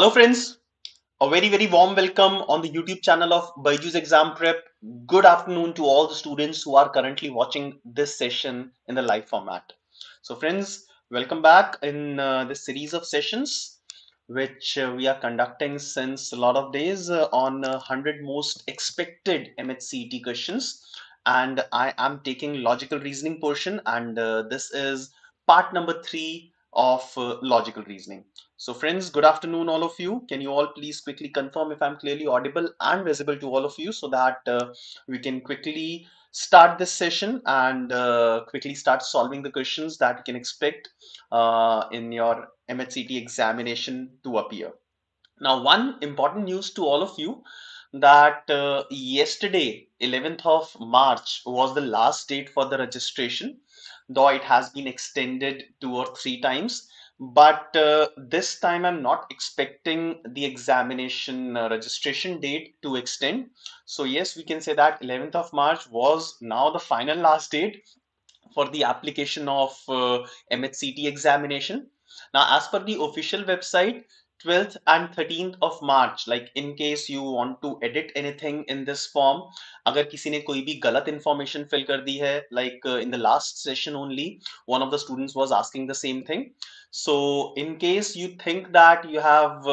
Hello friends, a very warm welcome on the YouTube channel of BYJU'S Exam Prep. Good afternoon to all the students who are currently watching this session in the live format. So friends, welcome back in this series of sessions which we are conducting since a lot of days on 100 most expected MHCET questions, and I am taking logical reasoning portion, and this is part number 3 of logical reasoning. So friends, good afternoon all of you. Can you all please quickly confirm if I'm clearly audible and visible to all of you so that we can quickly start this session and quickly start solving the questions that you can expect in your MHCT examination to appear. Now, one important news to all of you that yesterday, 11th of March, was the last date for the registration, though it has been extended 2 or 3 times. But this time, I'm not expecting the examination registration date to extend. So, yes, we can say that 11th of March was now the final last date for the application of MHCT examination. Now, as per the official website, 12th and 13th of March, like in case you want to edit anything in this form, अगर किसी ने कोई भी गलत information fill कर दी है, like in the last session only, one of the students was asking the same thing. So, in case you think that you have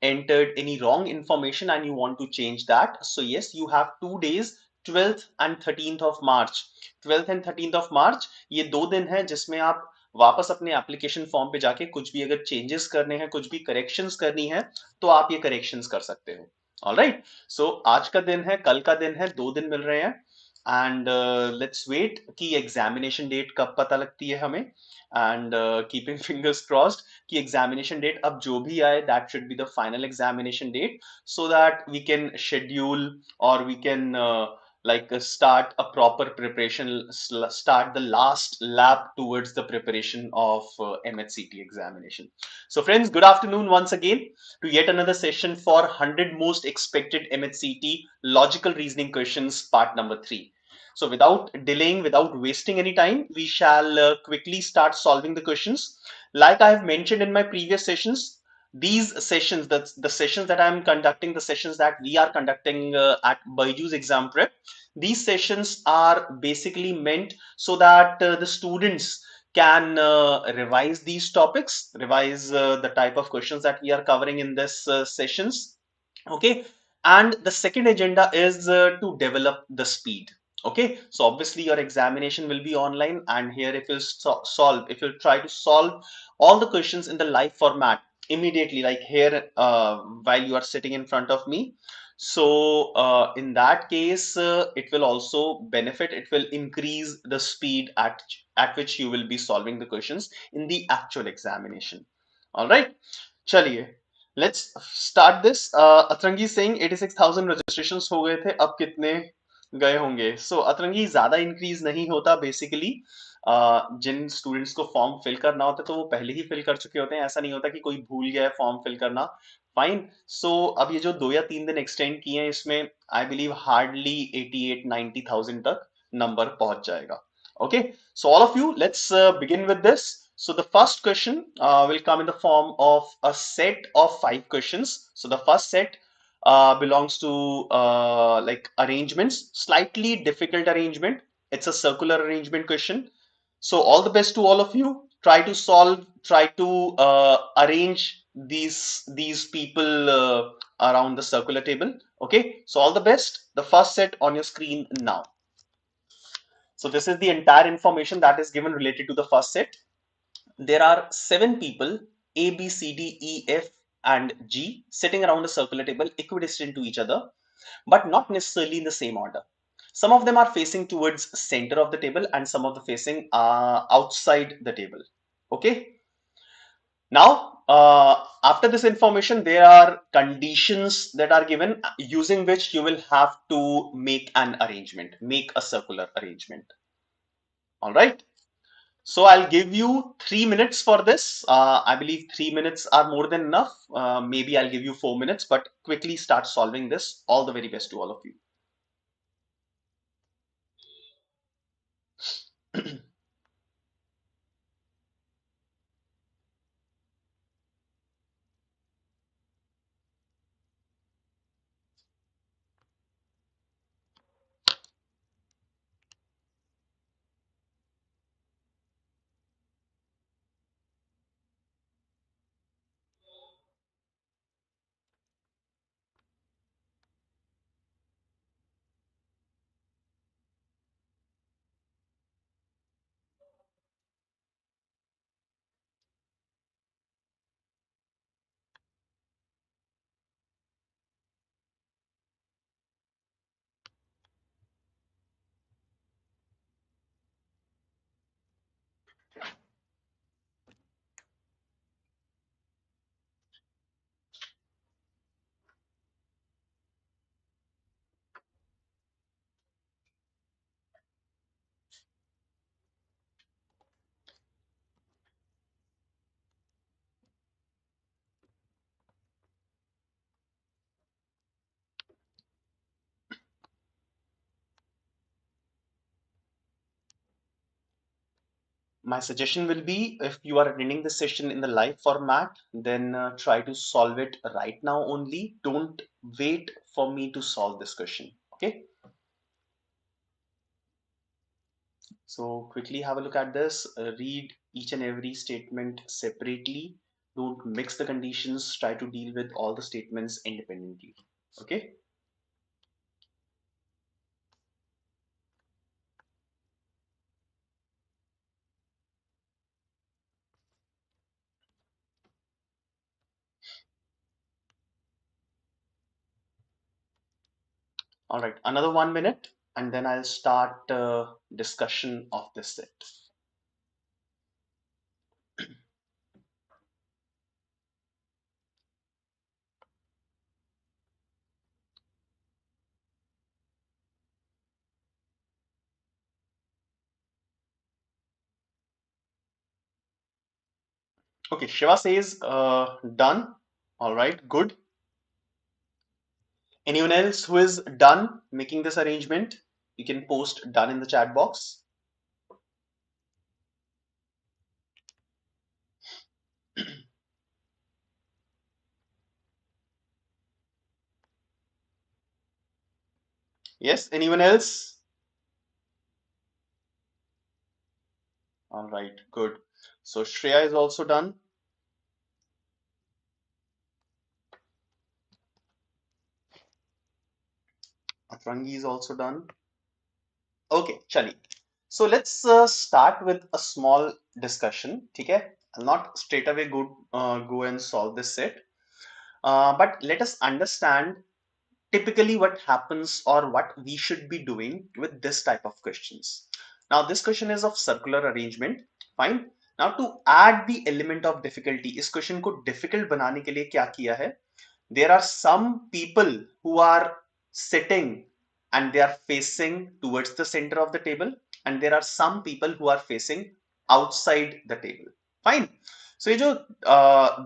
entered any wrong information and you want to change that, so yes, you have 2 days, 12th and 13th of March. 12th and 13th of March, ये 2 दिन है जिसमें आप वापस अपने application form पे जाके कुछ भी अगर चेंजेस करने हैं, कुछ भी करेक्शंस करनी है, तो आप ये करेक्शंस कर सकते हो. ऑलराइट, सो आज का दिन है, कल का दिन है, 2 दिन मिल रहे हैं, एंड लेट्स वेट कि एग्जामिनेशन डेट कब पता लगती है हमें, एंड कीपिंग फिंगर्स क्रॉस्ड कि एग्जामिनेशन डेट अब जो भी आए, that should be the final examination date, so that we can schedule or we can start a proper preparation, start the last lap towards the preparation of MHCT examination. So friends, good afternoon once again to yet another session for 100 most expected MHCT logical reasoning questions, part number 3. So without delaying, without wasting any time, we shall quickly start solving the questions. Like I have mentioned in my previous sessions, these sessions, the sessions that I'm conducting, the sessions that we are conducting at BYJU'S Exam Prep, these sessions are basically meant so that the students can revise these topics, revise the type of questions that we are covering in this sessions. Okay, and the second agenda is to develop the speed. Okay, so obviously your examination will be online, and here if you solve, if you try to solve all the questions in the live format immediately, like here while you are sitting in front of me, so in that case it will also benefit, it will increase the speed at which you will be solving the questions in the actual examination. All right, chaliye, let's start this. Atrangi saying 86,000 registrations हो गए थे, अब कितने गए होंगे? So अतरंगी, ज्यादा increase नहीं होता बेसिकली. जिन स्टूडेंट्स को फॉर्म फिल करना होता है तो वो पहले ही फिल कर चुके होते हैं, ऐसा नहीं होता कि कोई भूल गया है फॉर्म फिल करना. फाइन, सो अब ये जो 2 या 3 दिन एक्सटेंड किए हैं, इसमें आई बिलीव हार्डली 88-90,000 तक नंबर पहुंच जाएगा. Okay, so all of you, let's begin with this. So the first question will come in the form of a set of 5 questions. So the first set belongs to like arrangements, slightly difficult arrangement. It's a circular arrangement question. So all the best to all of you. Try to solve, try to arrange these people around the circular table. Okay, so all the best. The first set on your screen now. So this is the entire information that is given related to the first set. There are 7 people, A, B, C, D, E, F, and G, sitting around a circular table equidistant to each other, but not necessarily in the same order. Some of them are facing towards center of the table and some of them facing outside the table. Okay. Now, after this information, there are conditions that are given using which you will have to make an arrangement, make a circular arrangement. All right. So I'll give you 3 minutes for this. I believe 3 minutes are more than enough. Maybe I'll give you 4 minutes, but quickly start solving this. All the very best to all of you. My suggestion will be, if you are attending this session in the live format, then try to solve it right now only. Don't wait for me to solve this question. Okay. So quickly have a look at this. Read each and every statement separately. Don't mix the conditions. Try to deal with all the statements independently. Okay. All right. Another 1 minute, and then I'll start discussion of this set. Okay. Shiva says done. All right. Good. Anyone else who is done making this arrangement, you can post done in the chat box. Yes, anyone else? All right, good. So Shreya is also done. Atrangi is also done. Okay, chali. So let's start with a small discussion. Okay, I'll not straight away go and solve this set, but let us understand typically what happens or what we should be doing with this type of questions. Now this question is of circular arrangement. Fine. Now to add the element of difficulty, इस question को difficult बनाने के लिए क्या किया है? There are some people who are sitting and they are facing towards the center of the table, and there are some people who are facing outside the table. Fine. So ये जो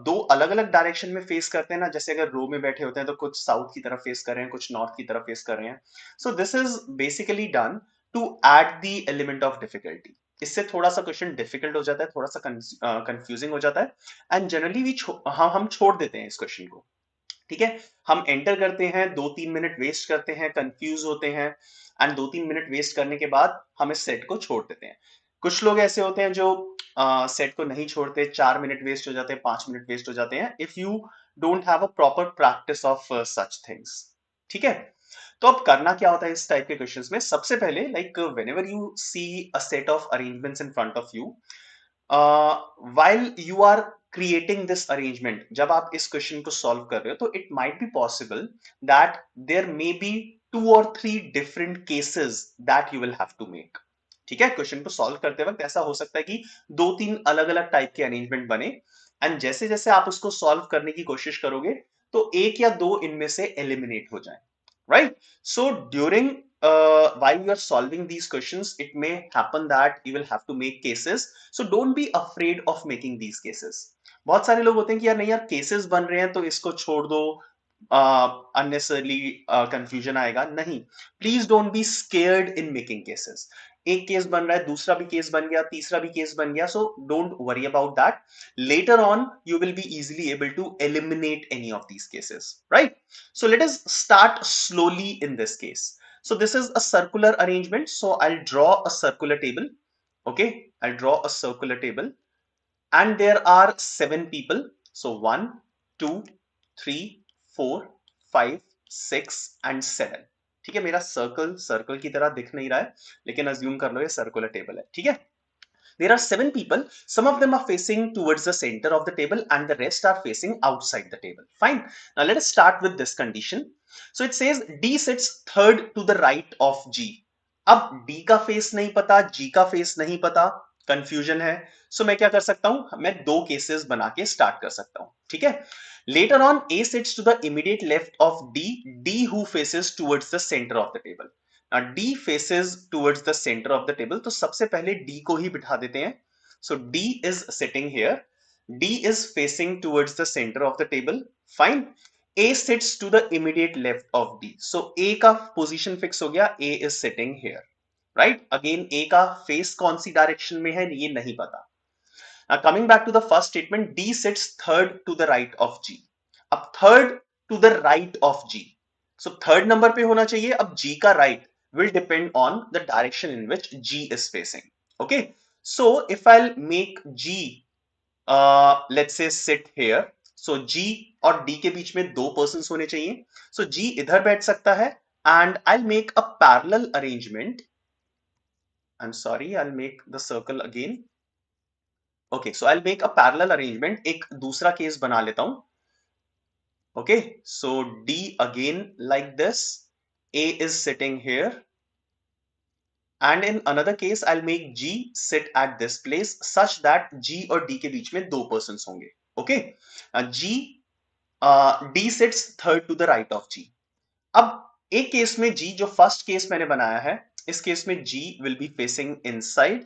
दो अलग अलग डायरेक्शन में face करते हैं ना, जैसे अगर रो में बैठे होते हैं तो कुछ साउथ की तरफ फेस कर रहे हैं, कुछ नॉर्थ की तरफ फेस कर रहे हैं. So this is basically done to add the element of difficulty. इससे थोड़ा सा क्वेश्चन डिफिकल्ट हो जाता है, थोड़ा सा कंफ्यूजिंग हो जाता है, एंड जनरली हम छोड़ देते हैं इस क्वेश्चन को. ठीक है, हम एंटर करते हैं, 2-3 मिनट वेस्ट करते हैं, कंफ्यूज होते हैं, एंड 2-3 मिनट वेस्ट करने के बाद हम इस सेट को छोड़ देते हैं. कुछ लोग ऐसे होते हैं जो सेट को नहीं छोड़ते, 4 मिनट वेस्ट हो जाते हैं, 5 मिनट वेस्ट हो जाते हैं, if you don't have a proper practice of such things. ठीक है, तो अब करना क्या होता है इस टाइप के क्वेश्चंस में? सबसे पहले, like whenever you see a set of arrangements in front of you, while you are creating this arrangement, जब आप इस क्वेश्चन को सॉल्व कर रहे हो, तो it might be possible that there may be 2 or 3 different cases that you will have to make. ठीक है, क्वेश्चन को सॉल्व करते वक्त ऐसा हो सकता है कि 2-3 अलग अलग टाइप के अरेंजमेंट बने, एंड जैसे जैसे आप उसको सॉल्व करने की कोशिश करोगे तो एक या दो इनमें से एलिमिनेट हो जाए. Right? So during while you are solving these questions, it may happen that you will have to make cases. So don't be afraid of making these cases. बहुत सारे लोग होते हैं कि यार नहीं यार केसेस बन रहे हैं तो इसको छोड़ दो, अननेसेसरली कंफ्यूजन आएगा. नहीं, please don't be scared in making cases. एक केस बन रहा है, दूसरा भी केस बन गया, तीसरा भी केस बन गया, so don't worry about that. Later on you will be easily able to eliminate any of these cases, right? So let us start slowly in this case. So this is a circular arrangement, so I'll draw a circular table. Okay, I'll draw a circular table, and there are 7 people. So 1, 2, 3, 4, 5, 6 and 7. ठीक है, मेरा circle circle की तरह दिख नहीं रहा है, लेकिन अज्यूम कर लो ये सर्कुलर टेबल है. ठीक है, there are 7 people. Some of them are facing towards the center of the table and the rest are facing outside the table. Fine. Now let us start with this condition. So it says D sits third to the right of G. अब D का face नहीं पता, G का face नहीं पता, confusion है. सो मैं क्या कर सकता हूं? मैं दो केसेस बना के स्टार्ट कर सकता हूं. ठीक है, later on A sits to the immediate left of D who faces towards the center of the table. Now D faces towards the center of the table, तो सबसे पहले D को ही बिठा देते हैं. So D is sitting here. D is facing towards the center of the table. Fine. A sits to the immediate left of D. So A का position fix हो गया. A is sitting here. Right. Again A का face कौन सी direction में है ये नहीं पता। Now coming back to the first statement, D sits third to the right of G. अब third to the right of G. So third number पे होना चाहिए। अब G का right will depend on the direction in which G is facing. Okay. So if I'll make G, let's say sit here. So G और D के बीच में दो persons होने चाहिए. So G इधर बैठ सकता है and I'll make a parallel arrangement. I'm sorry, I'll make the circle again. Okay, so I'll make a parallel arrangement. एक दूसरा केस बना लेता हूं. Okay, so D again like this. A is sitting here. And in another case, I'll make G sit at this place such that G और D के बीच में दो persons होंगे. Okay, D sits third to the right of G. अब एक case में G जो first case मैंने बनाया है, इस केस में G will be facing inside.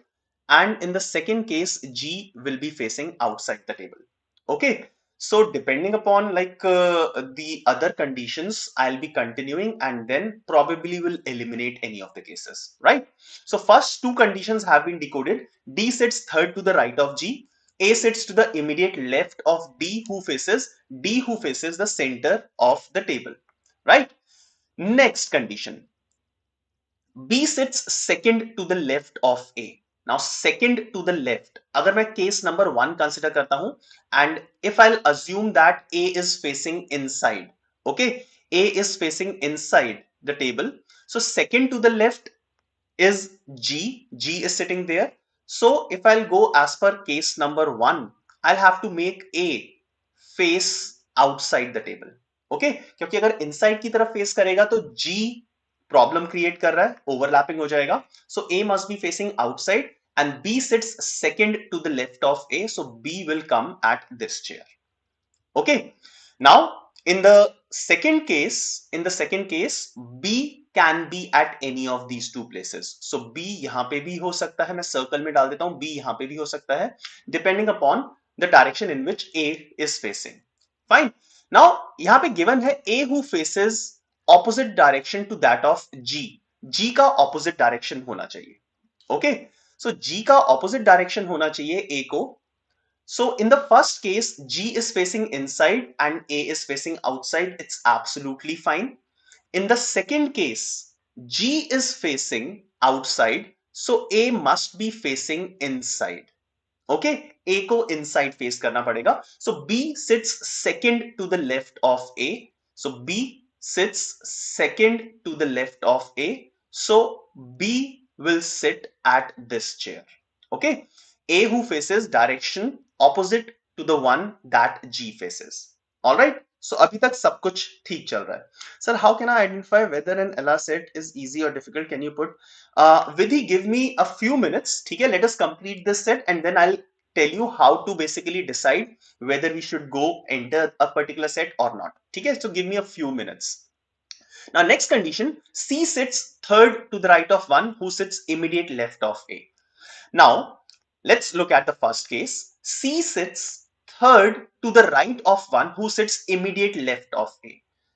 And in the second case, G will be facing outside the table. Okay. So depending upon the other conditions, I'll be continuing and then probably will eliminate any of the cases, right? So first two conditions have been decoded. D sits third to the right of G. A sits to the immediate left of D who faces the center of the table, right? Next condition. B sits second to the left of A. Now second to the left, अगर मैं case number 1 consider करता हूं and if I'll assume that A is facing inside, okay, A is facing inside the table, so second to the left is G is sitting there. So if I'll go as per case number 1, I'll have to make A face outside the table, okay, क्योंकि अगर inside की तरफ face करेगा तो G problem create कर रहा है, overlapping हो जाएगा. So A must be facing outside and B sits second to the left of A, so B will come at this chair. Okay, now in the second case b can be at any of these two places. So b यहां पे भी हो सकता है, मैं circle में डाल देता हूं, b यहां पे भी हो सकता है, depending upon the direction in which a is facing. Fine. Now यहां पे गिवन है a who faces opposite direction to that of G. G का ऑपोजिट डायरेक्शन होना चाहिए. ओके, सो G का ऑपोजिट डायरेक्शन होना चाहिए A को. So in the first case, G is facing inside and A is facing outside. It's absolutely fine. In the second case, G is facing outside, so A must be facing inside. Okay, A को inside face करना पड़ेगा. So B sits second to the left of A. So B sits second to the left of A. So B will sit at this chair. Okay, A who faces direction opposite to the one that G faces. All right. So अभी तक सब कुछ ठीक चल रहा है. Sir, how can I identify whether an LR set is easy or difficult? Can you put? Vidhi, give me a few minutes. ठीक है, let us complete this set and then I'll tell you how to basically decide whether we should go enter a particular set or not. ठीक है, so give me a few minutes. Now next condition, C sits third to the right of one who sits immediate left of A. Now let's look at the first case. C sits third to the right of one who sits immediate left of A.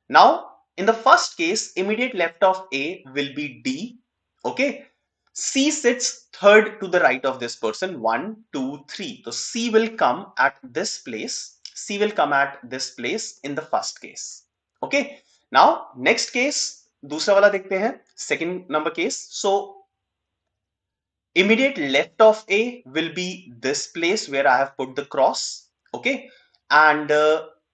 Now in the first case, immediate left of A will be D. Okay, C sits third to the right of this person, 1 2 3. So C will come at this place. C will come at this place in the first case. Okay, now next case, दूसरा वाला देखते हैं, second number case. So immediate left of A will be this place where I have put the cross. Okay, and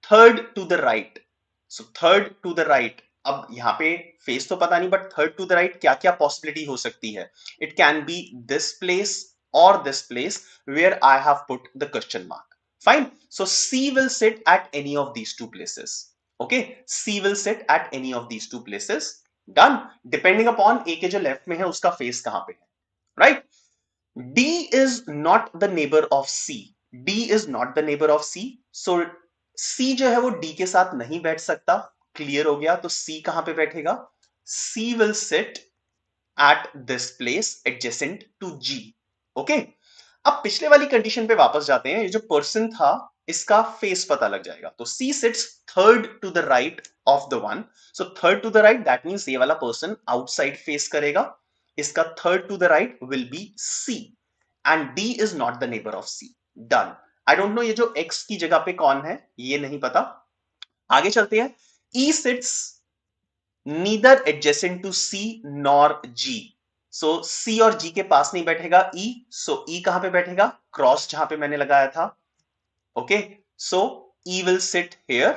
third to the right. So third to the right. अब यहाँ पे face तो पता नहीं, but third to the right क्या क्या possibility हो सकती है? It can be this place और this place where I have put the question mark. Fine. So C will sit at any of these two places. Okay, C will sit at any of these two places. Done. Depending upon A के जो left में है उसका face कहां पे है, right? D is not the neighbor of C. D is not the neighbor of C. So C जो है वो D के साथ नहीं बैठ सकता. क्लियर हो गया. तो C कहां पे बैठेगा? C will sit at this place adjacent to G. Okay. अब पिछले वाली कंडीशन पे वापस जाते हैं. ये जो पर्सन था इसका फेस पता लग जाएगा. तो C sits third to the right of the one. So third to the right, that means ये वाला पर्सन आउटसाइड फेस करेगा. इसका third to the right will be C and D is not the neighbor of C. Done. I don't know ये जो X की जगह पे कौन है, ये नहीं पता. आगे चलते हैं. E sits neither adjacent to C nor G. So C और G के पास नहीं बैठेगा E. So E कहां पे बैठेगा? क्रॉस जहां पे मैंने लगाया था. Okay. So E will sit here.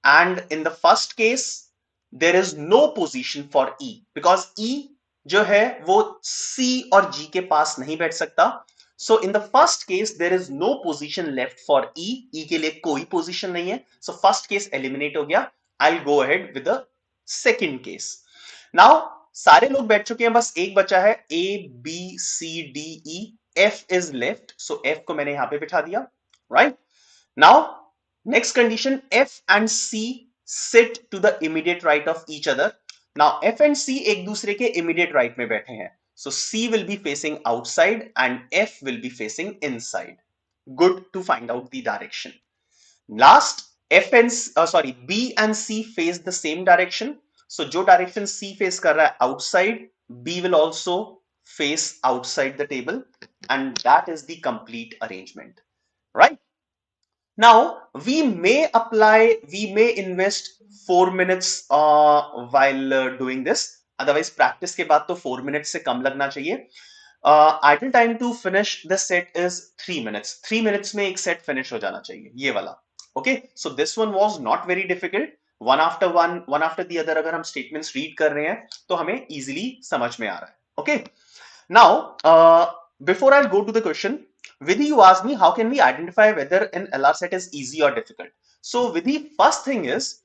And in the first case there is no position for E because E जो है वो C और G के पास नहीं बैठ सकता. So in the first case there is no position left for E. E के लिए कोई position नहीं है. So first case eliminate हो गया. I'll go ahead with the second case. Now सारे लोग बैठ चुके हैं, बस एक बचा है. A B C D E. F is left. So F को मैंने यहां पे बिठा दिया. Right? Now next condition, F and C sit to the immediate right of each other. Now F and C एक दूसरे के immediate right में बैठे हैं. So C will be facing outside and F will be facing inside. Good to find out the direction. Last, B and C face the same direction. So जो direction C face कर रहा है outside, B will also face outside the table, and that is the complete arrangement, right? Now, we may invest 4 minutes while doing this. Otherwise, practice के बाद तो 4 minutes से कम लगना चाहिए. Idle time to finish the set is 3 minutes. 3 minutes में एक set finish हो जाना चाहिए, ये वाला. Okay, so this one was not very difficult. One after the other अगर हम statements read कर रहे हैं तो हमें easily समझ में आ रहा है. Okay, now before I go to the question, Vidhi, you asked me how can we identify whether an LR set is easy or difficult. So Vidhi, first thing is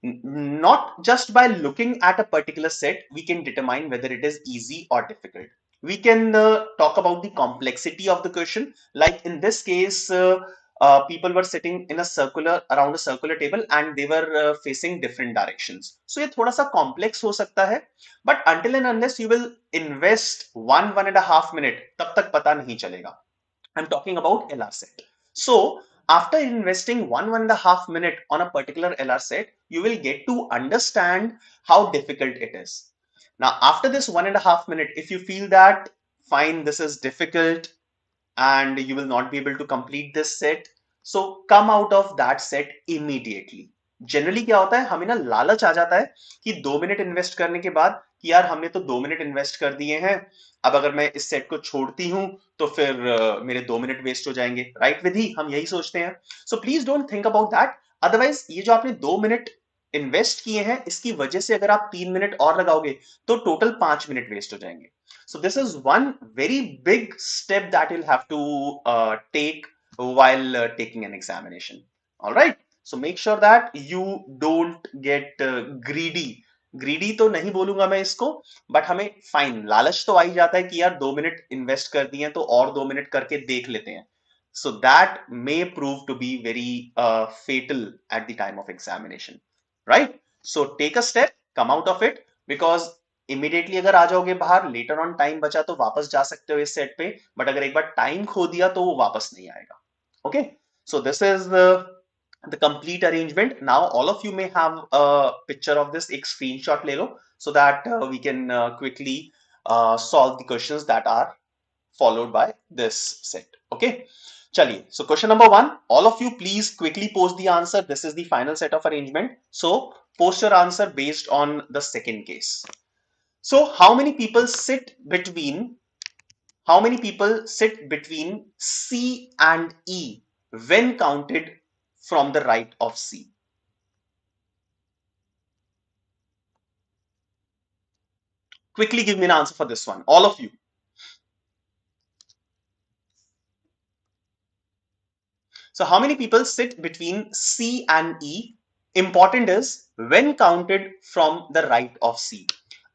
not just by looking at a particular set, we can determine whether it is easy or difficult. We can talk about the complexity of the question. Like in this case, people were sitting in a circular around a circular table and they were facing different directions. So ये थोड़ा सा complex हो सकता है, but until and unless you will invest 1.5 minute, तब तक पता नहीं चलेगा. I'm talking about LR set. So after investing 1.5 minute on a particular LR set, you will get to understand how difficult it is. Now, after this 1.5 minute, if you feel that fine, this is difficult and you will not be able to complete this set, so come out of that set immediately. Generally क्या होता है, हमें ना लालच आ जाता है कि 2 minute invest करने के बाद कि यार हमने तो 2 मिनट इन्वेस्ट कर दिए हैं, अब अगर मैं इस सेट को छोड़ती हूं तो फिर मेरे 2 मिनट वेस्ट हो जाएंगे. राइट विधि, हम यही सोचते हैं. So please don't think about that. Otherwise ये जो आपने 2 मिनट इन्वेस्ट किए हैं, इसकी वजह से अगर आप 3 मिनट और लगाओगे तो टोटल 5 मिनट वेस्ट हो जाएंगे. So this is one very big step that you'll have to take while taking an examination. All right. So make sure that you don't get greedy. Greedy तो नहीं बोलूंगा मैं इसको, बट हमें fine लालच तो आ ही जाता है कि यार 2 मिनट इन्वेस्ट कर दिए तो और 2 मिनट करके देख लेते हैं. So that may prove to be very fatal at the time of examination, right? So take a step, come out of it, because immediately अगर आ जाओगे बाहर, लेटर ऑन टाइम बचा तो वापस जा सकते हो इस सेट पे, बट अगर एक बार टाइम खो दिया तो वो वापस नहीं आएगा. Okay, so this is the complete arrangement. Now all of you may have a picture of this, एक screenshot ले लो, so that we can quickly solve the questions that are followed by this set. Okay, चलिए, so question number 1, all of you please quickly post the answer. This is the final set of arrangement, so post your answer based on the second case. So how many people sit between C and E when counted from the right of C? Quickly give me an answer for this one, all of you. So how many people sit between C and E? Important is when counted from the right of C.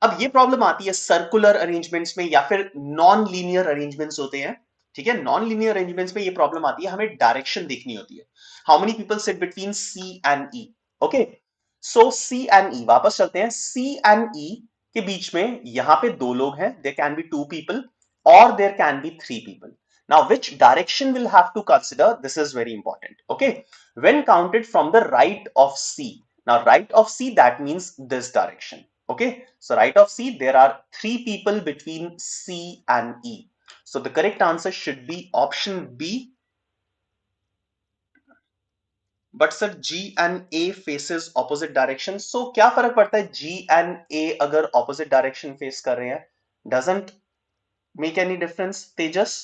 अब ये problem आती है circular arrangements में या फिर non linear arrangements होते हैं. ठीक है, नॉन लीनियर अरेंजमेंट्स में ये प्रॉब्लम आती है, हमें डायरेक्शन देखनी होती है. How many people sit between C and E? Okay, so C and E, वापस चलते हैं. सी एंड ई के बीच में यहां पे 2 लोग हैं, देयर कैन बी 2 पीपल और there can be 3 people. Now which direction we'll have to consider, this is very important. Okay, when counted from the right of C. Now right of C, that means this direction. Okay, so right of C, there are 3 people between C and E. So the correct answer should be option B. But sir, G and A faces opposite direction. So क्या फर्क पड़ता है G and A अगर opposite direction face कर रहे हैं? Doesn't make any difference, Tejas.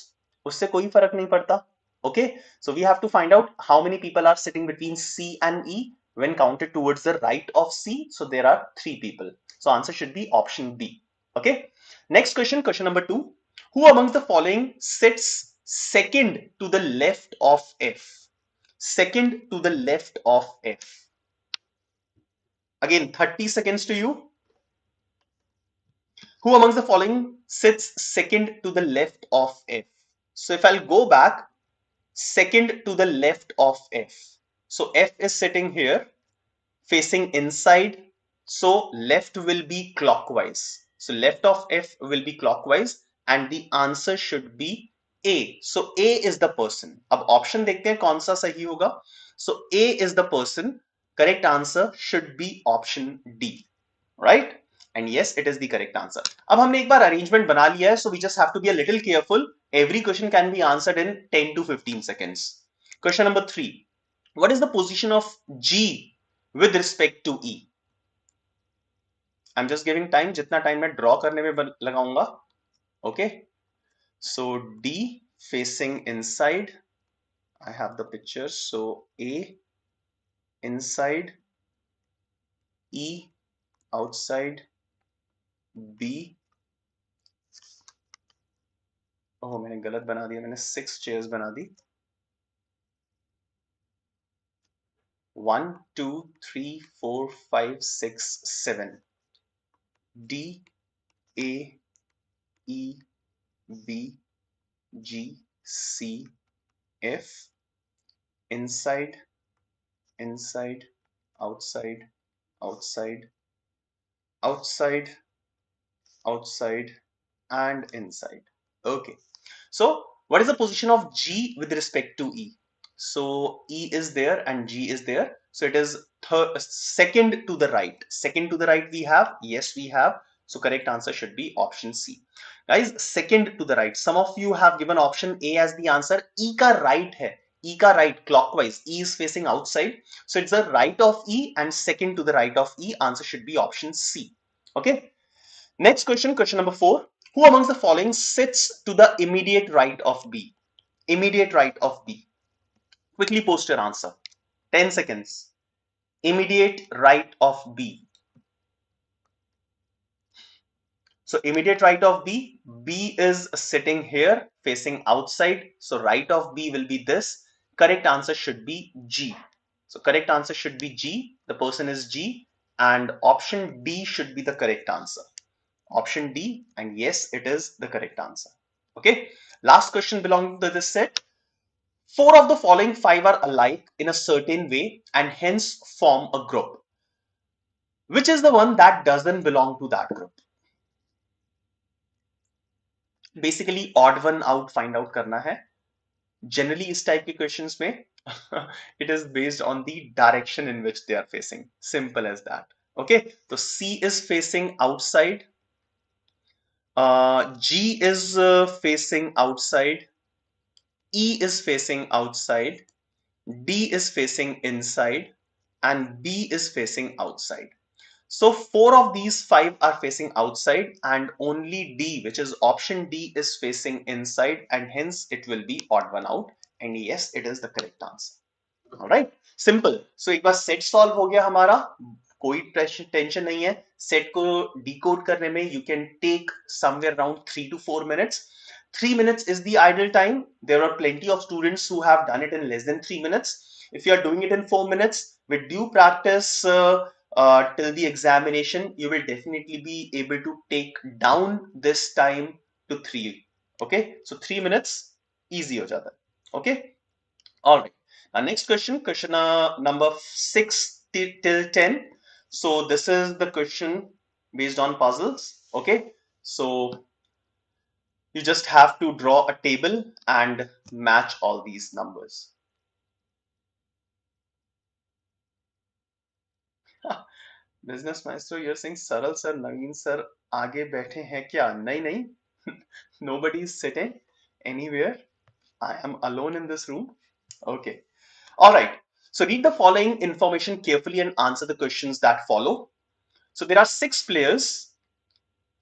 उससे कोई फर्क नहीं पड़ता. Okay, so we have to find out how many people are sitting between C and E when counted towards the right of C. So there are 3 people. So answer should be option B. Okay. Next question, question number 2. Who amongst the following sits second to the left of F? Second to the left of F. Again, 30 seconds to you. Who amongst the following sits second to the left of F? So if I'll go back, second to the left of F. So F is sitting here facing inside. So left will be clockwise. So left of F will be clockwise and the answer should be A. So A is the person. अब option देखते हैं कौन सा सही होगा. So A is the person. Correct answer should be option D. Right? And yes, it is the correct answer. अब हमने एक बार arrangement बना लिया है, so we just have to be a little careful. Every question can be answered in 10 to 15 seconds. Question number 3. What is the position of G with respect to E? I'm just giving time. जितना time मैं draw करने में लगाऊंगा. Okay. So D facing inside. I have the picture. So A inside, E outside, B. ओह मैंने गलत बना दिया. मैंने 6 chairs बना दी. 1 2 3 4 5 6 7. D A E B G C F. Inside, inside, outside, outside, outside, outside, and inside. Okay. So what is the position of G with respect to E? So E is there and G is there. So it is second to the right. Second to the right we have. Yes, we have. So correct answer should be option C. Guys, second to the right. Some of you have given option A as the answer. E ka right hai. E ka right clockwise. E is facing outside. So it's the right of E and second to the right of E. Answer should be option C. Okay. Next question, question number 4. Who amongst the following sits to the immediate right of B? Immediate right of B. Quickly post your answer. 10 seconds. Immediate right of B. So immediate right of B. B is sitting here facing outside. So right of B will be this. Correct answer should be G. So correct answer should be G. The person is G. And option D should be the correct answer. Option D, and yes, it is the correct answer. Okay, last question belonging to this set. 4 of the following 5 are alike in a certain way and hence form a group. Which is the one that doesn't belong to that group? Basically, odd one out find out करना है. Generally, इस type के questions में it is based on the direction in which they are facing. Simple as that. Okay, so C is facing outside. G is facing outside. E is facing outside, D is facing inside, and B is facing outside. So 4 of these 5 are facing outside and only D, which is option D, is facing inside, and hence it will be odd one out. And yes, it is the correct answer. Alright, simple. So एक बार set solve हो गया हमारा. कोई tension नहीं है. Set को decode करने में you can take somewhere around 3 to 4 minutes. 3 minutes is the ideal time. There are plenty of students who have done it in less than 3 minutes. If you are doing it in 4 minutes with due practice till the examination, you will definitely be able to take down this time to 3. Okay, so 3 minutes easy हो जाता है. Okay, all right. Next question, question number 6 till 10. So this is the question based on puzzles. Okay, so you just have to draw a table and match all these numbers. Business maestro, you're saying सरल sir, नवीन sir आगे बैठे हैं क्या? नहीं नहीं, nobody is sitting anywhere. I am alone in this room. Okay. All right. So read the following information carefully and answer the questions that follow. So there are six players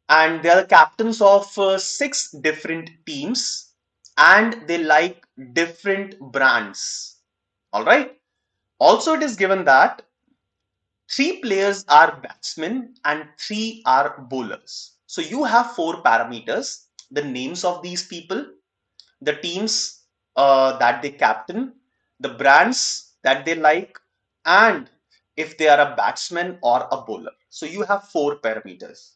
and they are the captains of six different teams and they like different brands. All right. Also, it is given that three players are batsmen and three are bowlers. So you have four parameters: the names of these people, the teams that they captain, the brands that they like, and if they are a batsman or a bowler. So you have four parameters.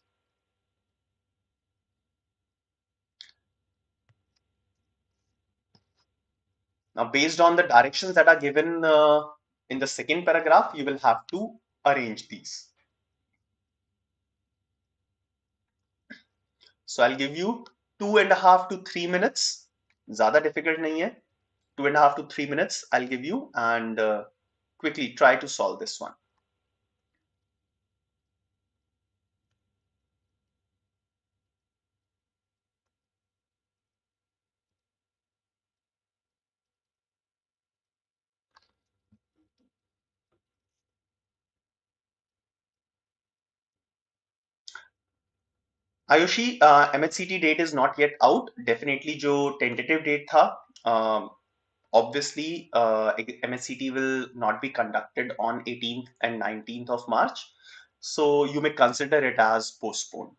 Now, based on the directions that are given in the second paragraph, you will have to arrange these. So I'll give you 2.5 to 3 minutes. ज़्यादा difficult नहीं है. 2.5 to 3 minutes I'll give you and quickly try to solve this one. Ayushi, MHCT date is not yet out. Definitely जो tentative date था, obviously MHCT will not be conducted on 18th and 19th of March. So you may consider it as postponed.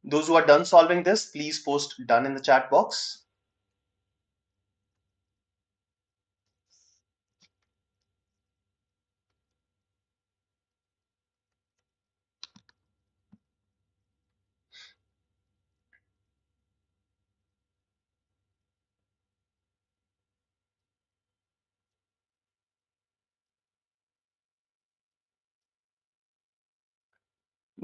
Those who are done solving this, please post done in the chat box.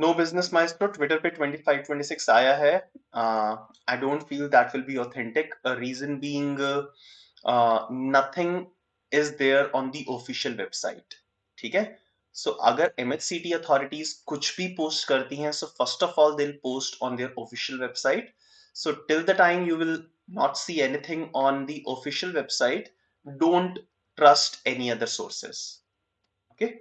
No business maestro Twitter पे 25-26 आया है. I don't feel that will be authentic. Reason being nothing is there on the official website. ठीक है. सो अगर एमएचसीटी authorities कुछ भी post करती हैं, so first of all they will post on their official website. So till the time you will not see anything on the official website, don't trust any other sources. Okay.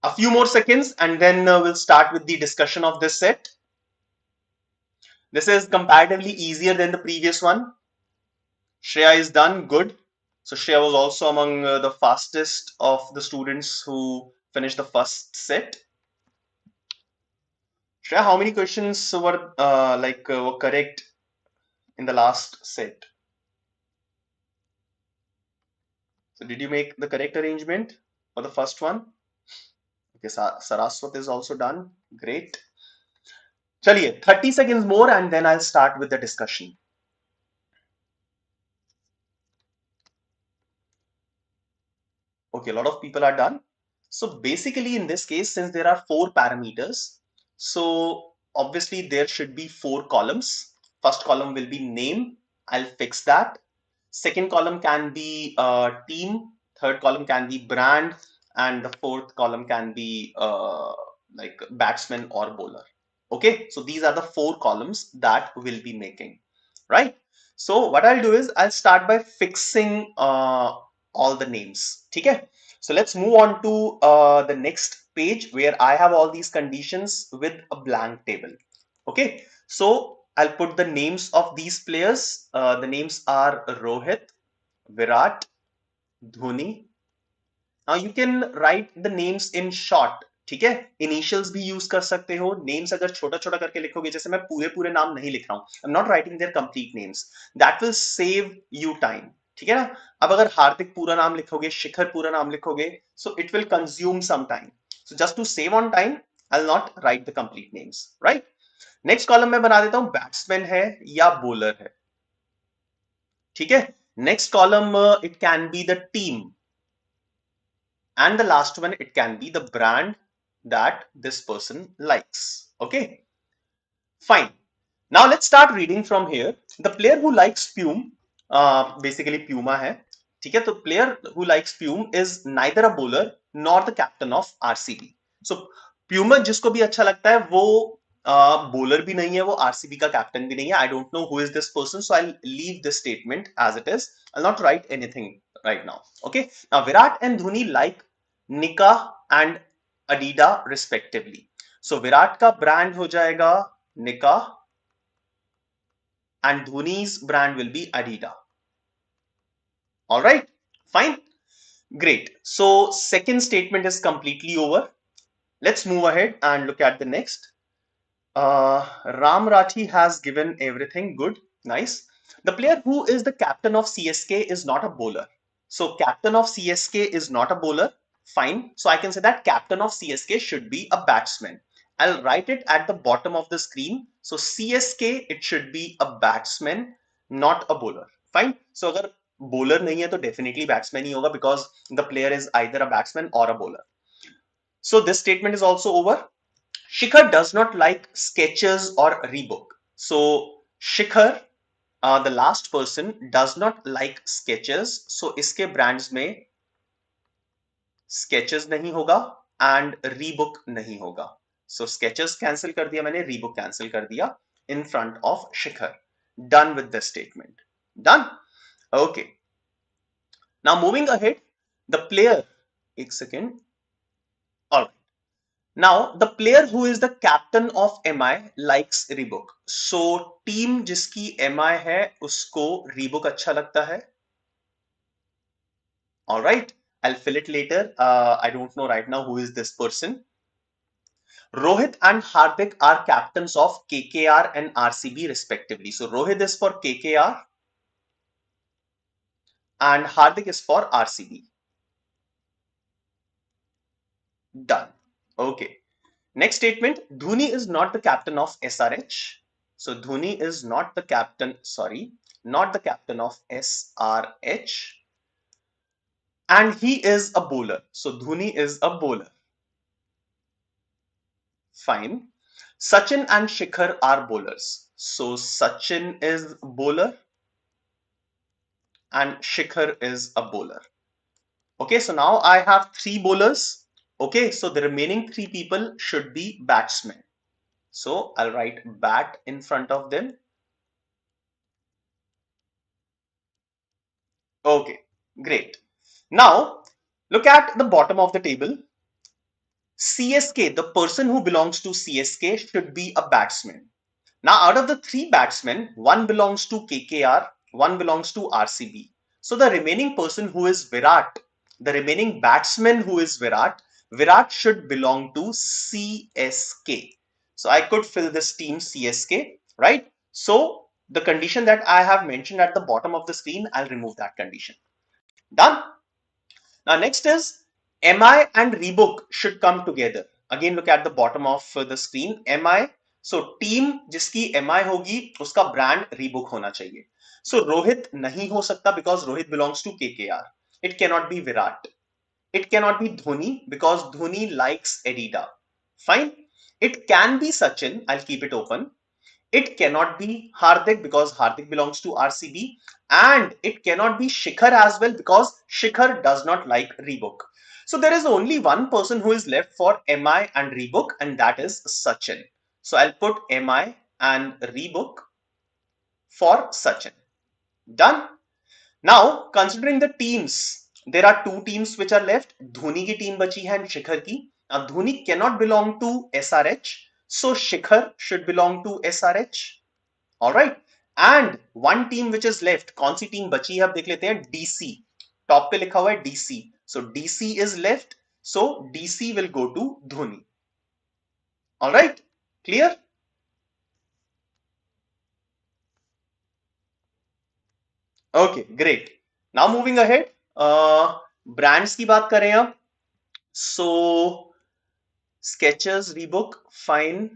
A few more seconds and then we'll start with the discussion of this set. This is comparatively easier than the previous one. Shreya is done, good. So Shreya was also among the fastest of the students who finished the first set. Shreya, how many questions were were correct in the last set? So did you make the correct arrangement for the first one? Okay, Saraswat is also done. Great. Chaliye, 30 seconds more and then I'll start with the discussion. Okay, a lot of people are done. So basically in this case, since there are four parameters, so obviously there should be four columns. First column will be name. I'll fix that. Second column can be team. Third column can be brand. And the fourth column can be like batsman or bowler. Okay, so these are the four columns that we'll be making, right? So what I'll do is I'll start by fixing all the names. Okay, so let's move on to the next page where I have all these conditions with a blank table. Okay, so I'll put the names of these players. The names are Rohit, Virat, Dhoni. Now you can write the names in short ठीक है, initials भी use कर सकते हो, names अगर छोटा छोटा करके लिखोगे, जैसे मैं पूरे पूरे नाम नहीं लिख रहा हूं, I am not writing their complete names, that will save you time, ठीक है ना। अब अगर हार्दिक पूरा नाम लिखोगे, शिखर पूरा नाम लिखोगे, so it will consume some time, so just to save on time I will not write the complete names, right. Next column में बना देता हूं बैट्समैन है या बॉलर है, ठीक है। Next column it can be the team, and the last one it can be the brand that this person likes. Okay, fine. Now let's start reading from here. The player who likes Pume, basically Puma है, ठीक है। तो player who likes Pume is neither a bowler nor the captain of RCB. So Puma जिसको भी अच्छा लगता है वो bowler भी नहीं है, वो RCB का captain भी नहीं है. I don't know who is this person, so I'll leave this statement as it is. I'll not write anything right now. Okay. Now Virat and Dhoni like Nika and Adidas respectively. So Virat का brand हो जाएगा Nika and Dhoni's brand will be Adidas. All right, fine, great. So second statement is completely over. Let's move ahead and look at the next. Ram Rathi has given everything good, nice. The player who is the captain of CSK is not a bowler. So captain of CSK is not a bowler. Fine. So I can say that captain of CSK should be a batsman. I'll write it at the bottom of the screen. So CSK, it should be a batsman, not a bowler. Fine. So अगर bowler नहीं है तो definitely batsman ही होगा because the player is either a batsman or a bowler. So this statement is also over. Shikhar does not like Skechers or Reebok. So Shikhar, the last person, does not like Skechers. So इसके brands में Skechers नहीं होगा and Reebok नहीं होगा. So Skechers cancel कर दिया मैंने, Reebok cancel कर दिया in front of Shikhar. Done with this statement. Done. Okay. Now moving ahead, the player. एक second. All right. Now, the player who is the captain of MI likes Reebok. So, team जिसकी MI है उसको Reebok अच्छा लगता है. All right, I'll fill it later. I don't know right now who is this person. Rohit and Hardik are captains of KKR and RCB respectively. So, Rohit is for KKR and Hardik is for RCB. Done. Okay. Next statement, Dhoni is not the captain of SRH. So Dhoni is not the captain, sorry, not the captain of SRH. And he is a bowler. So Dhoni is a bowler. Fine. Sachin and Shikhar are bowlers. So Sachin is bowler and Shikhar is a bowler. Okay, so now I have three bowlers. Okay, so the remaining three people should be batsmen. So I'll write bat in front of them. Okay, great. Now look at the bottom of the table. CSK, the person who belongs to CSK should be a batsman. Now out of the three batsmen, one belongs to KKR, one belongs to RCB. So the remaining person who is Virat, the remaining batsman who is Virat, Virat should belong to CSK. So I could fill this team CSK, right? So the condition that I have mentioned at the bottom of the screen, I'll remove that condition. Done. Now next is MI and Reebok should come together. Again look at the bottom of the screen. MI, so team जिसकी MI होगी उसका brand Reebok होना चाहिए. So Rohit नहीं हो सकता because Rohit belongs to KKR. It cannot be Virat. It cannot be Dhoni because Dhoni likes Adidas. Fine. It can be Sachin. I'll keep it open. It cannot be Hardik because Hardik belongs to RCB, and it cannot be Shikhar as well because Shikhar does not like Reebok. So there is only one person who is left for MI and Reebok, and that is Sachin. So I'll put MI and Reebok for Sachin. Done. Now considering the teams, there are two teams which are left. Dhoni ki team bachi hai and Shikhar ki. Now Dhoni cannot belong to SRH. So Shikhar should belong to SRH. All right. And one team which is left, कौन सी team बची है अब देख लेते हैं. DC. Top पे लिखा हुआ है DC. So DC is left. So DC will go to Dhoni. All right, clear? Okay, great. Now moving ahead, brands की बात करें अब. So Skechers, Reebok, fine.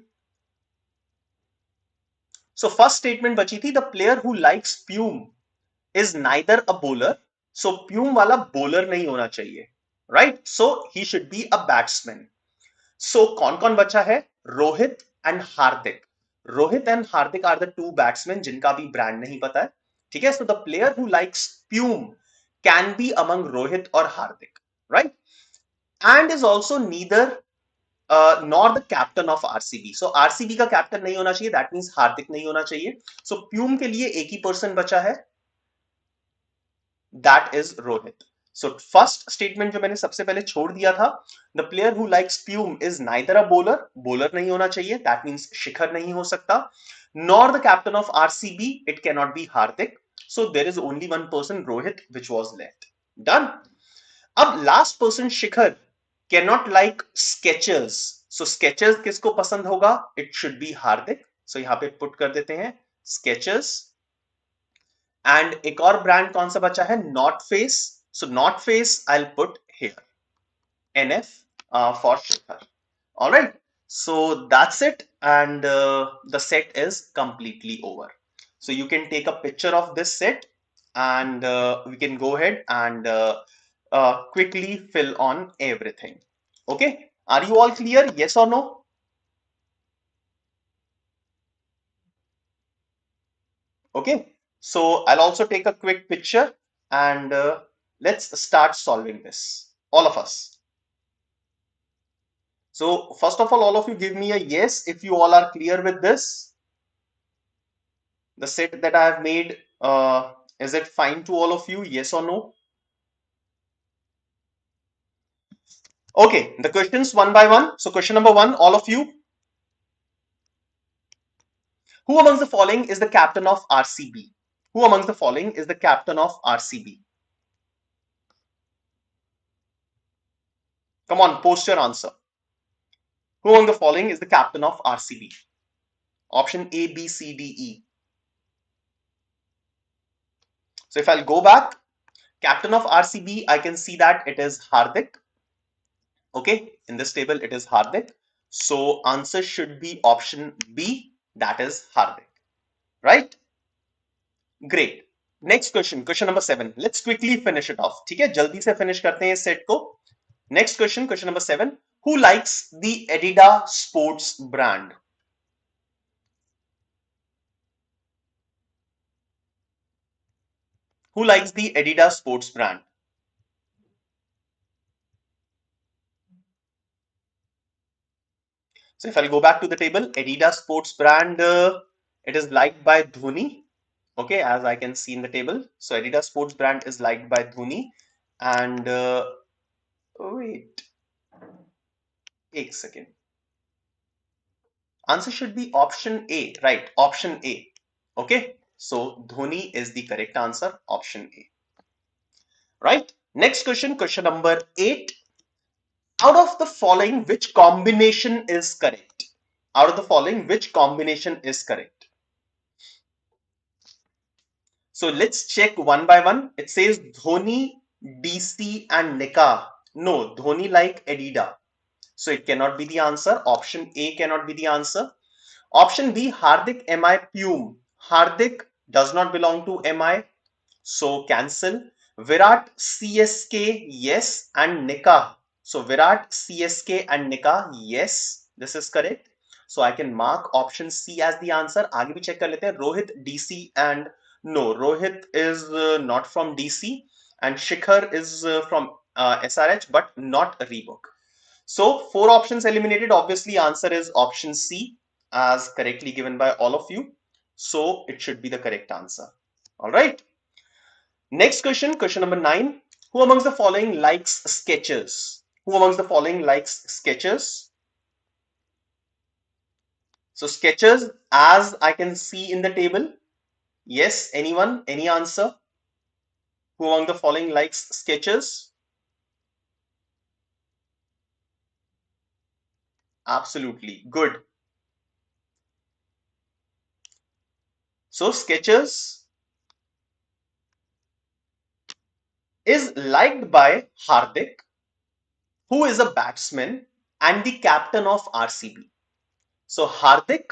So first statement बची थी, the player who likes Pume is neither a bowler. So Pume वाला bowler नहीं होना चाहिए, right? So he should be a batsman. So कौन कौन बचा है? Rohit and Hardik. Rohit and Hardik are the two batsman जिनका भी ब्रांड नहीं पता है. ठीक है, so the player who likes puma can be among Rohit और Hardik, right? And is also neither nor the captain of RCB. So RCB का कैप्टन नहीं होना चाहिए, दैट मीन्स हार्दिक नहीं होना चाहिए. सो प्यूम के लिए एक ही पर्सन बचा है, that is Rohit. So first statement जो मैंने सबसे पहले छोड़ दिया था, the player who likes Puma is neither a bowler. Bowler नहीं होना चाहिए, दैट मीन्स शिखर नहीं हो सकता. Nor the captain of RCB, it can not be Hardik. So there is only one person, Rohit, which was left. Done. अब last person Shikhar can not like Skechers. So Skechers किसको पसंद होगा? It should be Hardik. सो यहां पे put कर देते हैं Skechers. And एक और ब्रांड कौन सा बचा है? Not face. So not face I will put here NF for Shikhar. All right. So that's it, and the set is completely over. So you can take a picture of this set, and we can go ahead and quickly fill on everything. Okay. Are you all clear? Yes or no? Okay. So I'll also take a quick picture, and let's start solving this. All of us. So first of all of you give me a yes if you all are clear with this. The set that I have made, is it fine to all of you? Yes or no? Okay, the questions one by one. So question number one, all of you. Who amongst the following is the captain of RCB? Who amongst the following is the captain of RCB? Come on, post your answer. Who among the following is the captain of RCB? Option A, B, C, D, E. So if I'll go back, captain of RCB, I can see that it is Hardik. Okay, in this table it is Hardik. So answer should be option B, that is Hardik. Right? Great. Next question, question number 7. Let's quickly finish it off. ठीक है, जल्दी से finish करते हैं इस set को. Next question, question number 7. Who likes the Adidas sports brand? Who likes the Adidas sports brand? So if I'll go back to the table, Adidas sports brand, it is liked by Dhoni. Okay, as I can see in the table. So Adidas sports brand is liked by Dhoni. And wait, एक second. Answer should be option A, right? Option A. Okay, so Dhoni is the correct answer, option A. Right? Next question, question number 8. Out of the following, which combination is correct? Out of the following, which combination is correct? So let's check one by one. It says Dhoni, DC and Nika. No, Dhoni like Adidas. So it cannot be the answer. Option A cannot be the answer. Option B, Hardik MI Pume. Hardik does not belong to MI. So cancel. Virat CSK, yes, and Nika. So Virat CSK and Nika, yes, this is correct. So I can mark option C as the answer. आगे भी check कर लेते हैं. Rohit DC and no, Rohit is not from DC and Shikhar is from SRH but not Reebok. So 4 options eliminated. Obviously answer is option C as correctly given by all of you. So it should be the correct answer. All right. Next question, question number 9. Who amongst the following likes Skechers? Who amongst the following likes Skechers? So Skechers, as I can see in the table. Yes, anyone? Any answer? Who among the following likes Skechers? Absolutely. Good. So Skechers is liked by Hardik, who is a batsman and the captain of RCB. So Hardik,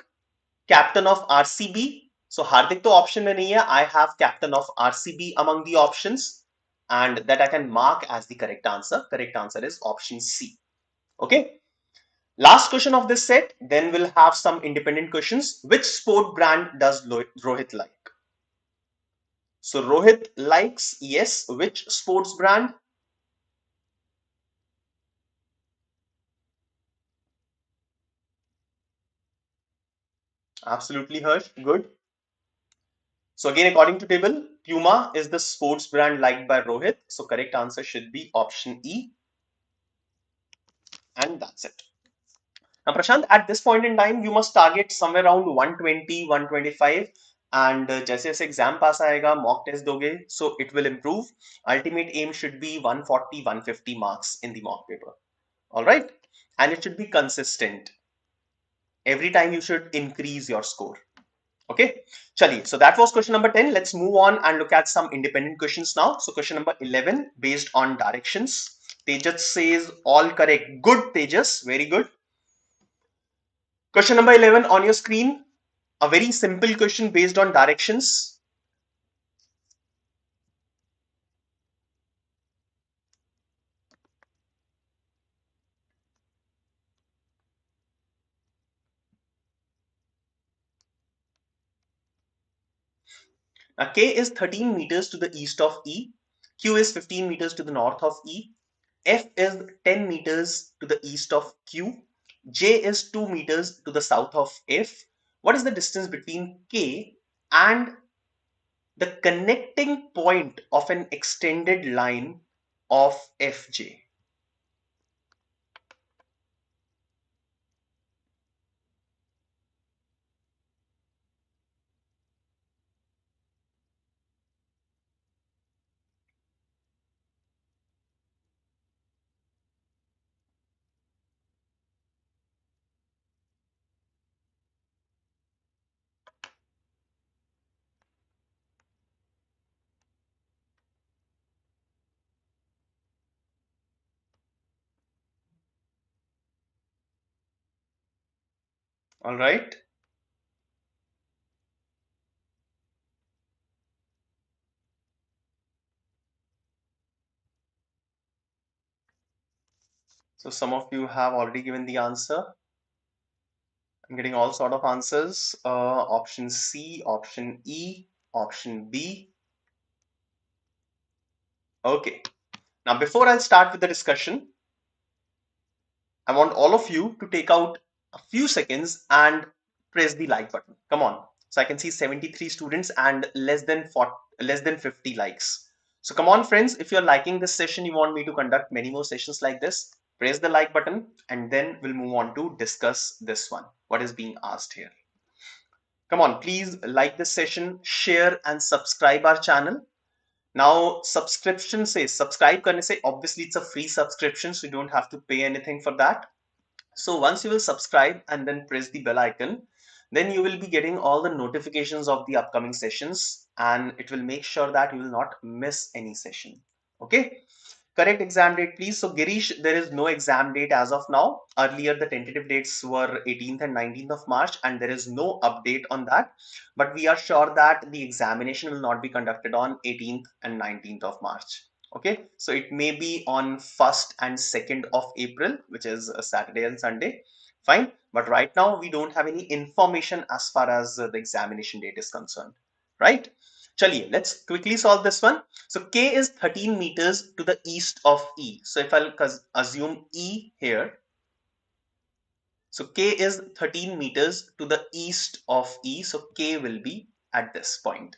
captain of RCB. So Hardik तो option में नहीं है. I have captain of RCB among the options, and that I can mark as the correct answer. Correct answer is option C. Okay. Last question of this set. Then we'll have some independent questions. Which sport brand does Rohit like? So Rohit likes, yes. Which sports brand? Absolutely, Harsh. Good. So again, according to table, Puma is the sports brand liked by Rohit. So correct answer should be option E. And that's it. Now, Prashant, at this point in time, you must target somewhere around 120, 125. And जैसे जैसे exam पास आएगा mock test दोगे so it will improve. Ultimate aim should be 140, 150 marks in the mock paper. All right. And it should be consistent. Every time you should increase your score. Okay, chaliye. So that was question number 10. Let's move on and look at some independent questions now. So question number 11 based on directions. Tejas says all correct. Good, Tejas. Very good. Question number 11 on your screen. A very simple question based on directions. Now K is 13 meters to the east of E. Q is 15 meters to the north of E. F is 10 meters to the east of Q. J is 2 meters to the south of F. What is the distance between K and the connecting point of an extended line of FJ? All right. So some of you have already given the answer. I'm getting all sort of answers. Option C, option E, option B. Okay. Now, before I start with the discussion, I want all of you to take out a few seconds and press the like button. Come on. So I can see 73 students and less than 40, less than 50 likes. So come on, friends. If you're liking this session, you want me to conduct many more sessions like this, press the like button and then we'll move on to discuss this one. What is being asked here? Come on, please like this session, share and subscribe our channel. Now, subscription says subscribe karne se, obviously it's a free subscription, so you don't have to pay anything for that. So once you will subscribe and then press the bell icon, then you will be getting all the notifications of the upcoming sessions and it will make sure that you will not miss any session. Okay. Correct exam date, please. So Girish, there is no exam date as of now. Earlier, the tentative dates were 18th and 19th of March, and there is no update on that. But we are sure that the examination will not be conducted on 18th and 19th of March. Okay, so it may be on 1st and 2nd of April, which is a Saturday and Sunday. Fine, but right now we don't have any information as far as the examination date is concerned, right? Chaliye, let's quickly solve this one. So K is 13 meters to the east of E. So if I'll assume E here, so K is 13 meters to the east of E. So K will be at this point.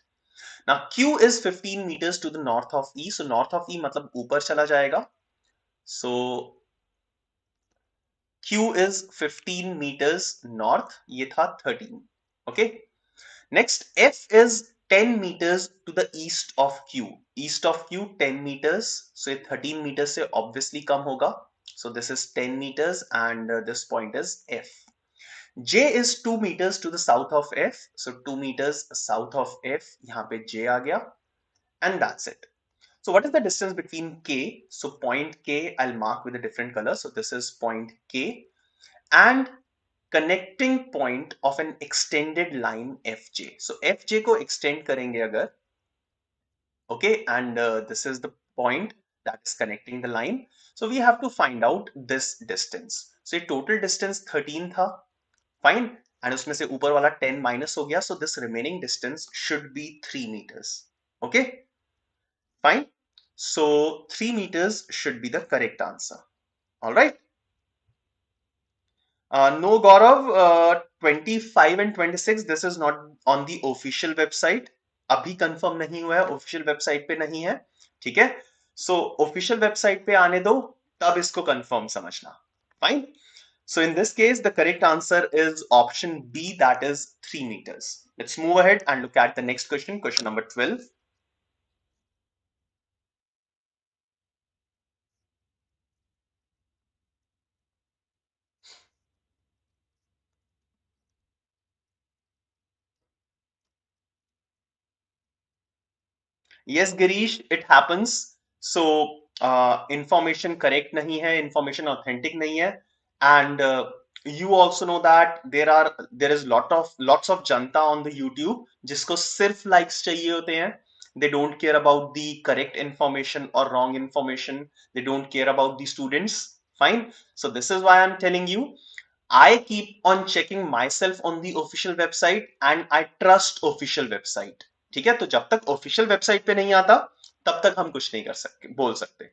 Now Q is 15 meters to the north of E. So north of E matlab upar chala jayega. So Q is 15 meters north. Ye tha 13. Okay. Next, F is 10 meters to the east of Q. East of Q 10 meters. So 13 meters से obviously कम होगा. So this is 10 meters and this point is F. J is 2 meters to the south of F. So 2 meters south of F. यहाँ पे J आ गया. And that's it. So what is the distance between K? So point K, I'll mark with a different color. So this is point K and connecting point of an extended line FJ. So FJ को extend करेंगे अगर, okay, and this is the point that is connecting the line. So we have to find out this distance. So ये total distance 13 था, fine, and उसमें से ऊपर वाला 10 minus हो गया. So this remaining distance should be 3 meters. Okay, fine. So 3 meters should be the correct answer. All right. No, Gaurav, 25 and 26, this is not on the official website. अभी confirm नहीं हुआ है, ऑफिशियल वेबसाइट पे नहीं है, ठीक है. सो official website पे आने दो, तब इसको कंफर्म समझना. Fine. So in this case, the correct answer is option B, that is 3 meters. Let's move ahead and look at the next question, question number 12. Yes, Girish, it happens. So information correct नहीं है, information authentic नहीं है, and you also know that there is lots of Janata on the YouTube जिसको सिर्फ likes चाहिए होते हैं. They don't care about the correct information or wrong information. They don't care about the students. Fine. So this is why I'm telling you, I keep on checking myself on the official website and I trust official website. ठीक है, तो जब तक official website पे नहीं आता तब तक हम कुछ नहीं कर सकते, बोल सकते.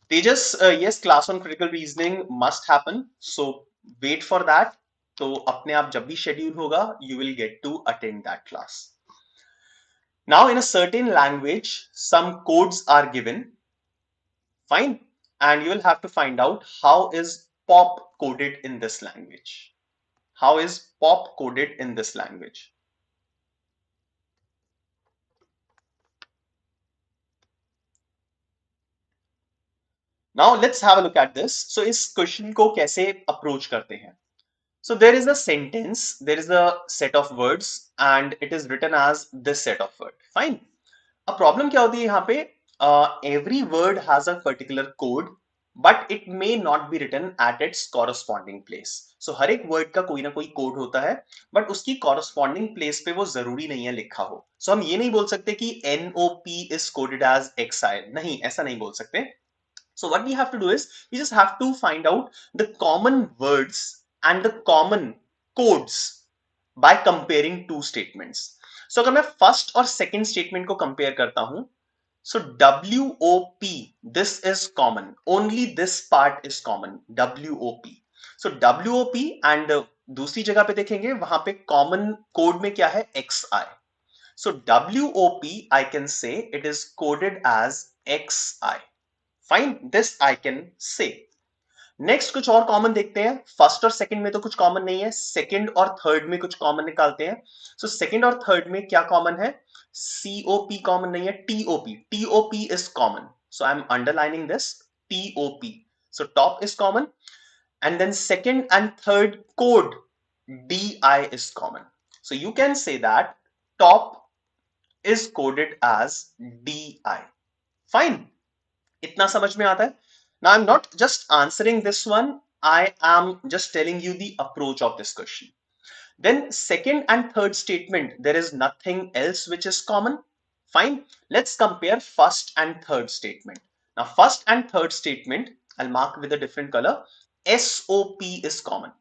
तेजस, yes, class on critical reasoning must happen, so wait for that. तो अपने आप जब भी शेड्यूल होगा, you will get to attend that class. Now in a certain language, some codes are given, fine, and you will have to find out how is pop coded in this language. How is pop coded in this language? Now let's have a look at this. So इस question को कैसे approach करते हैं? So there is a sentence, there is a set of words and it is written as this set of word. Fine. अब problem क्या होती है यहाँ पे? Every word has a particular code, but it may not be written at its corresponding place. So हर एक word का कोई ना कोई कोड होता है, बट उसकी कॉरस्पॉन्डिंग प्लेस पे वो जरूरी नहीं है लिखा हो. सो हम ये नहीं बोल सकते कि NOP is coded as XI. नहीं, ऐसा नहीं बोल सकते. So what we have to do is we just have to find out the common words and the common codes by comparing two statements. So अगर मैं first और second statement को compare करता हूं, so WOP, this is common. Only this part is common. WOP. So WOP and दूसरी जगह पे देखेंगे वहां पे common code में क्या है? XI. So WOP, I can say it is coded as XI. Fine, this I can say. Next कुछ और कॉमन देखते हैं. फर्स्ट और सेकंड में तो कुछ कॉमन नहीं है, सेकंड और थर्ड में कुछ कॉमन निकालते हैं. सो सेकंड और थर्ड में क्या कॉमन है? COP कॉमन नहीं है, TOP. TOP is common, so I am underlining this. TOP. So top is common and then second and third code DI is common. So you can say that top is coded as DI. Fine. इतना समझ में आता है? Now I'm not just answering this one, I am just telling you the approach of this question. Then second and third statement, there is nothing else which is common. Fine. Let's compare first and third statement. Now first and third statement, I'll mark with a different color. SOP is common.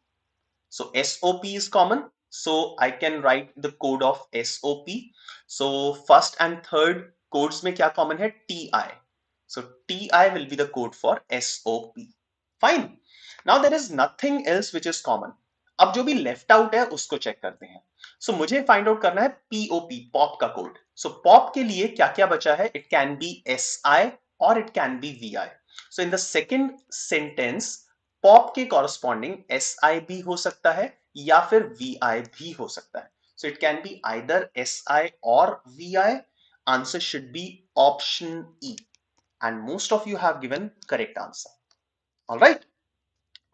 So SOP is common. So I can write the code of SOP. So first and third codes में क्या common है? TI. So TI will be the code for SOP. Fine. Now there is nothing else which is common. अब जो भी left out है उसको check करते हैं. So मुझे find out करना है POP, pop का code. So pop के लिए क्या क्या बचा है? It can be SI or it can be VI. So in the second sentence, pop के corresponding SI भी हो सकता है या फिर VI भी हो सकता है. So it can be either SI or VI. Answer should be option E. and most of you have given correct answer. All right.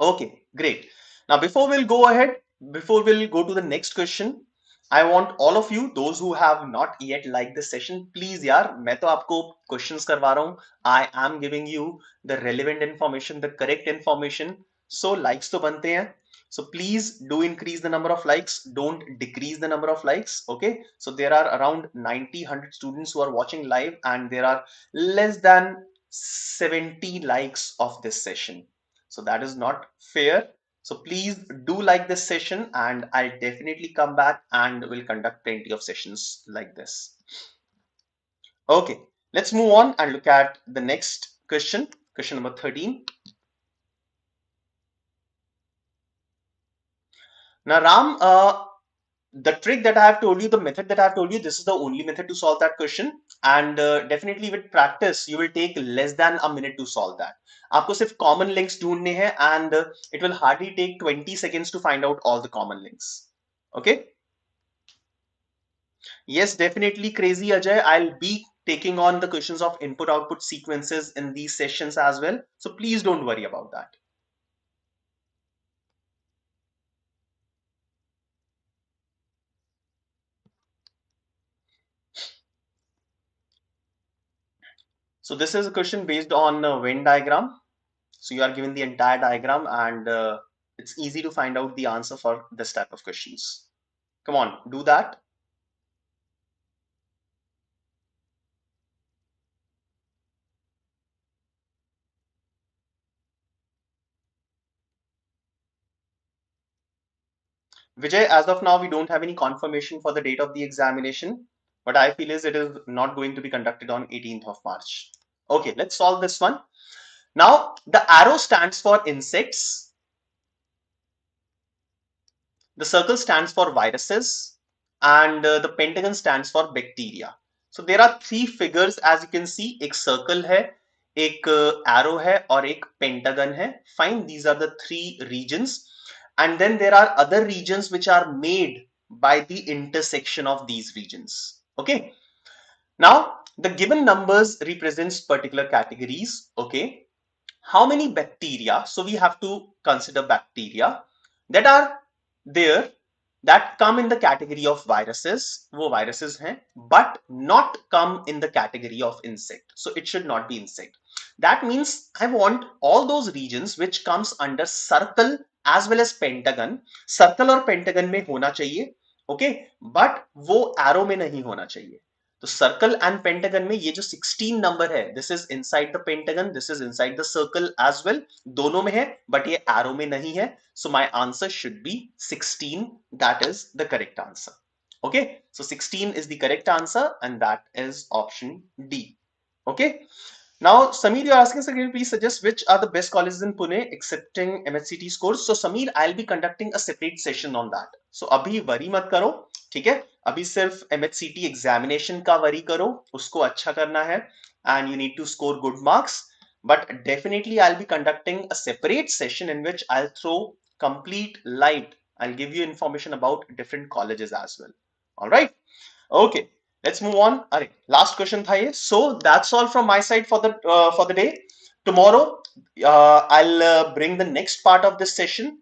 Okay, great. Now, before we'll go to the next question, I want all of you, those who have not yet liked this session, please यार मैं तो आपको questions करवा रहा हूँ. I am giving you the relevant information, the correct information. So likes तो बनते हैं. So please do increase the number of likes. Don't decrease the number of likes. Okay. So there are around 90-100 students who are watching live, and there are less than 70 likes of this session. So that is not fair. So please do like this session, and I'll definitely come back and will conduct plenty of sessions like this. Okay, let's move on and look at the next question, question number 13. Now, Ram, the trick that I have told you, the method that I have told you, this is the only method to solve that question. And definitely with practice, you will take less than a minute to solve that. आपको सिर्फ common links ढूंढने हैं, and it will hardly take 20 seconds to find out all the common links. Okay. Yes, definitely crazy Ajay. I'll be taking on the questions of input output sequences in these sessions as well. So please don't worry about that. So this is a question based on a Venn diagram. So you are given the entire diagram, and it's easy to find out the answer for this type of questions. Come on, do that. Vijay, as of now, we don't have any confirmation for the date of the examination. What I feel is it is not going to be conducted on 18th of March. Okay, let's solve this one. Now, the arrow stands for insects. The circle stands for viruses, and the pentagon stands for bacteria. So there are three figures, as you can see. एक circle है, एक arrow है, और एक pentagon है. Fine, these are the three regions. And then there are other regions which are made by the intersection of these regions. Okay. Now, the given numbers represents particular categories. Okay. How many bacteria? So we have to consider bacteria that are there that come in the category of viruses. वो viruses हैं, but not come in the category of insect. So it should not be insect. That means I want all those regions which comes under circle as well as pentagon. Circle और pentagon में होना चाहिए, okay, but वो arrow में नहीं होना चाहिए. तो सर्कल एंड पेंटागन में ये जो 16 नंबर है, this is inside the pentagon, this is inside the circle as well, दोनों में है, बट ये एरो में नहीं है. So my answer should be 16. That is the correct answer. Okay, so 16 is the correct answer, and that is option D. Okay. Now, Sameer, you're asking, sir, can you please suggest which are the best colleges in Pune accepting MHCT scores? So, Sameer, I'll be conducting a separate session on that. So, अभी worry मत करो, ठीक है? अभी सिर्फ MHCT examination का worry करो, उसको अच्छा करना है, and you need to score good marks. But definitely, I'll be conducting a separate session in which I'll throw complete light. I'll give you information about different colleges as well. All right. Okay, let's move on. Arey, last question tha ye. So that's all from my side for the day. Tomorrow, I'll bring the next part of this session.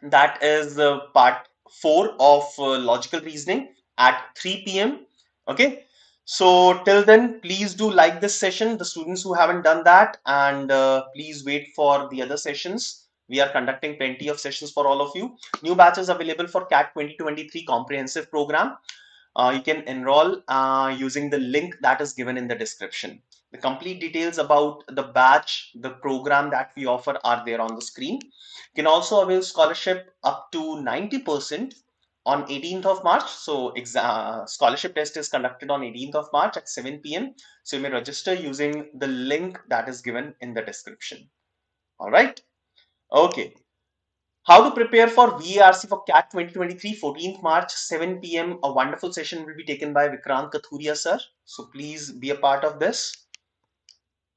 That is part 4 of logical reasoning at 3 p.m. Okay. So till then, please do like this session, the students who haven't done that, and please wait for the other sessions. We are conducting plenty of sessions for all of you. New batches available for CAT 2023 comprehensive program. You can enroll using the link that is given in the description. The complete details about the batch, the program that we offer are there on the screen. You can also avail scholarship up to 90% on 18th of March. So scholarship test is conducted on 18th of March at 7 p.m. So you may register using the link that is given in the description. All right. Okay. How to prepare for VARC for CAT 2023, 14th March, 7 p.m. A wonderful session will be taken by Vikrant Kathuria, sir. So please be a part of this.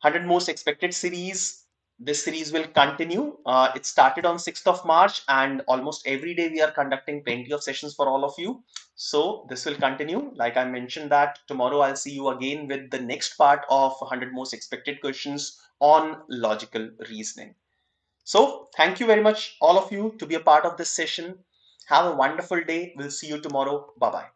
100 most expected series. This series will continue. It started on 6th of March, and almost every day we are conducting plenty of sessions for all of you. So this will continue. Like I mentioned that tomorrow I'll see you again with the next part of 100 most expected questions on logical reasoning. So thank you very much, all of you, to be a part of this session. Have a wonderful day. We'll see you tomorrow. Bye bye.